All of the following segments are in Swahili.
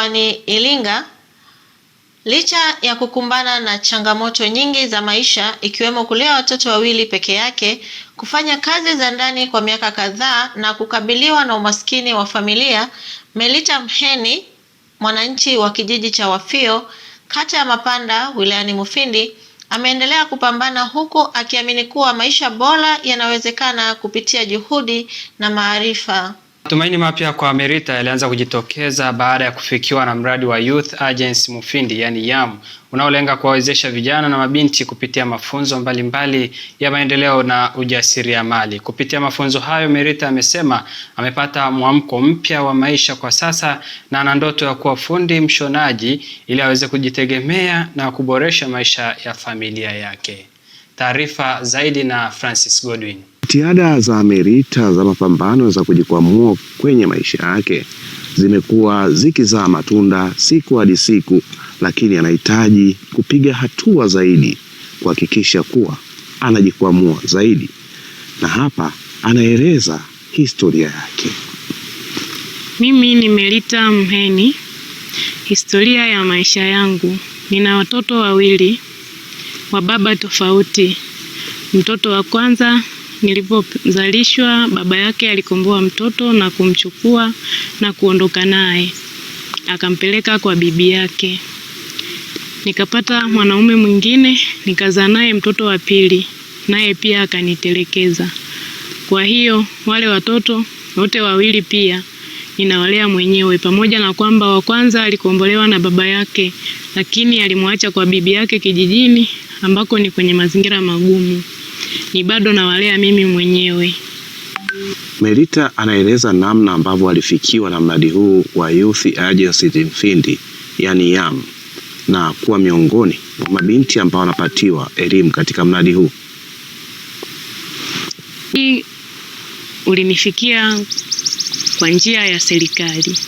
mkoani Iringa, licha ya kukumbana na changamoto nyingi za maisha ikiwemo kulea watoto wawili peke yake, kufanya kazi za ndani kwa miaka kadhaa na kukabiliwa na umaskini wa familia, Melita Mheni, mwananchi wa kijiji cha Wafio, kata ya Mapanda, wilayani Mufindi, ameendelea kupambana huku akiamini kuwa maisha bora yanawezekana kupitia juhudi na maarifa. Matumaini mapya kwa Melita yalianza kujitokeza baada ya kufikiwa na mradi wa Youth Agency Mufindi yani YAM, unaolenga kuwawezesha vijana na mabinti kupitia mafunzo mbalimbali ya maendeleo na ujasiriamali. Kupitia mafunzo hayo, Melita amesema amepata mwamko mpya wa maisha kwa sasa na ana ndoto ya kuwa fundi mshonaji ili aweze kujitegemea na kuboresha maisha ya familia yake. Taarifa zaidi na Francis Godwin. Jitihada za Melita za mapambano za kujikwamua kwenye maisha yake zimekuwa zikizaa matunda siku hadi siku, lakini anahitaji kupiga hatua zaidi kuhakikisha kuwa anajikwamua zaidi, na hapa anaeleza historia yake. Mimi ni Melita Mheni. Historia ya maisha yangu: nina watoto wawili wa baba tofauti. Mtoto wa kwanza nilipozalishwa, baba yake alikomboa mtoto na kumchukua na kuondoka naye, akampeleka kwa bibi yake. Nikapata mwanaume mwingine, nikazaa naye mtoto wa pili, naye pia akanitelekeza. Kwa hiyo wale watoto wote wawili pia ninawalea mwenyewe, pamoja na kwamba wa kwanza alikombolewa na baba yake, lakini alimwacha kwa bibi yake kijijini ambako ni kwenye mazingira magumu. Ni bado nawalea mimi mwenyewe. Melita anaeleza namna ambavyo alifikiwa na mradi huu wa Youth Agency Mufindi yani YAM, na kuwa miongoni mwa mabinti ambao wanapatiwa elimu katika mradi huu. Hii ulinifikia kwa njia ya serikali,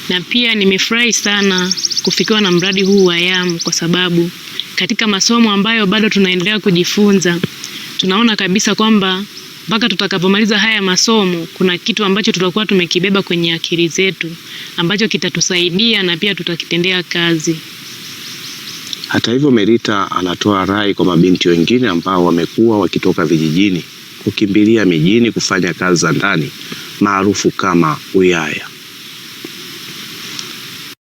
na pia nimefurahi sana kufikiwa na mradi huu wa YAM kwa sababu katika masomo ambayo bado tunaendelea kujifunza, tunaona kabisa kwamba mpaka tutakapomaliza haya masomo kuna kitu ambacho tutakuwa tumekibeba kwenye akili zetu ambacho kitatusaidia na pia tutakitendea kazi. Hata hivyo, Melita anatoa rai kwa mabinti wengine ambao wamekuwa wakitoka vijijini kukimbilia mijini kufanya kazi za ndani maarufu kama uyaya.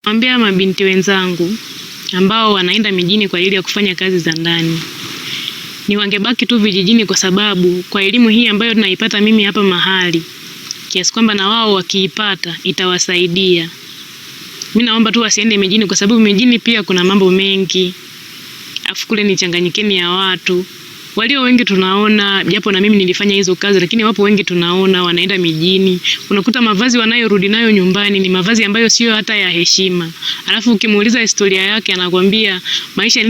Naambia mabinti wenzangu ambao wanaenda mijini kwa ajili ya kufanya kazi za ndani, ni wangebaki tu vijijini, kwa sababu kwa elimu hii ambayo tunaipata mimi hapa mahali, kiasi kwamba na wao wakiipata itawasaidia. Mimi naomba tu wasiende mijini, kwa sababu mijini pia kuna mambo mengi, afu kule ni changanyikeni ya watu. Walio wengi tunaona, japo na mimi nilifanya hizo kazi, lakini wapo wengi tunaona wanaenda mijini, unakuta mavazi wanayorudi nayo nyumbani ni mavazi ambayo sio hata ya heshima. Alafu ukimuuliza historia yake anakuambia maisha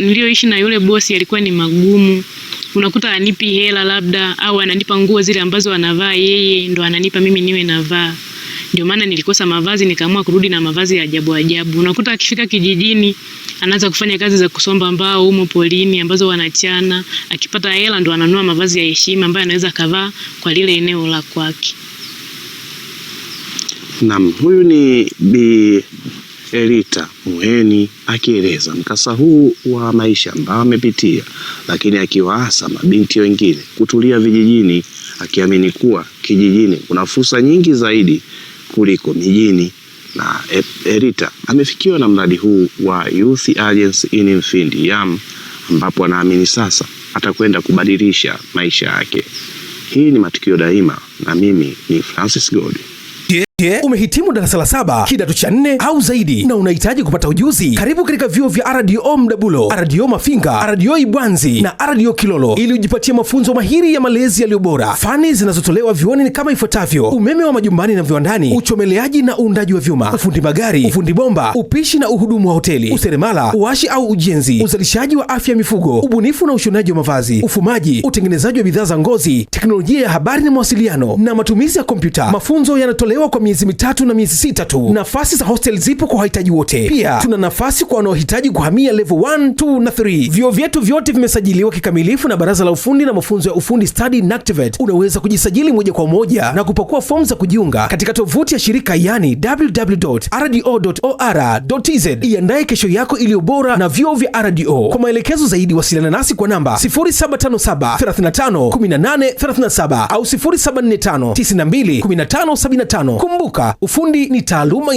niliyoishi na yule bosi yalikuwa ni magumu. Unakuta anipi hela labda, au ananipa nguo zile ambazo anavaa yeye ndo ananipa mimi niwe navaa. Ndio maana nilikosa mavazi, nikaamua kurudi na mavazi ya ajabu ajabu. Unakuta akifika kijijini anaanza kufanya kazi za kusomba mbao humo polini ambazo wanachana, akipata hela ndo ananunua mavazi ya heshima ambayo anaweza kavaa kwa lile eneo la kwake. Naam, huyu ni Bi Melita Mheni akieleza mkasa huu wa maisha ambao amepitia, lakini akiwaasa mabinti wengine kutulia vijijini, akiamini kuwa kijijini kuna fursa nyingi zaidi kuliko mijini. Na Melita amefikiwa na mradi huu wa Youth Agency Mufindi YAM, ambapo anaamini sasa atakwenda kubadilisha maisha yake. Hii ni Matukio Daima na mimi ni Francis Godwin. Umehitimu darasa la 7 kidato cha 4 au zaidi na unahitaji kupata ujuzi? Karibu katika vyuo vya RDO Mdabulo, RDO Mafinga, RDO Ibwanzi na RDO Kilolo ili ujipatie mafunzo mahiri ya malezi yaliyo bora. Fani zinazotolewa vyuoni ni kama ifuatavyo: umeme wa majumbani na viwandani, uchomeleaji na uundaji wa vyuma, ufundi magari, ufundi bomba, upishi na uhudumu wa hoteli, useremala, uashi au ujenzi, uzalishaji wa afya mifugo, ubunifu na ushonaji wa mavazi, ufumaji, utengenezaji wa bidhaa za ngozi, teknolojia ya habari na mawasiliano na matumizi ya kompyuta. Mafunzo yanatolewa kwa miezi 3 na miezi 6 tu. Nafasi za hostel zipo kwa wahitaji wote. Pia tuna nafasi kwa wanaohitaji kuhamia level 1, 2 na 3. Vyuo vyetu vyote vimesajiliwa kikamilifu na Baraza la Ufundi na Mafunzo ya Ufundi Study NACTVET. Unaweza kujisajili moja kwa moja na kupakua fomu za kujiunga katika tovuti ya shirika, yani www.rdo.or.tz. Iandae kesho yako iliyo bora na vyuo vya RDO. Kwa maelekezo zaidi wasiliana nasi kwa namba 0757 35 18 37 au 0745 92 15 75. Kumbuka, ufundi ni taaluma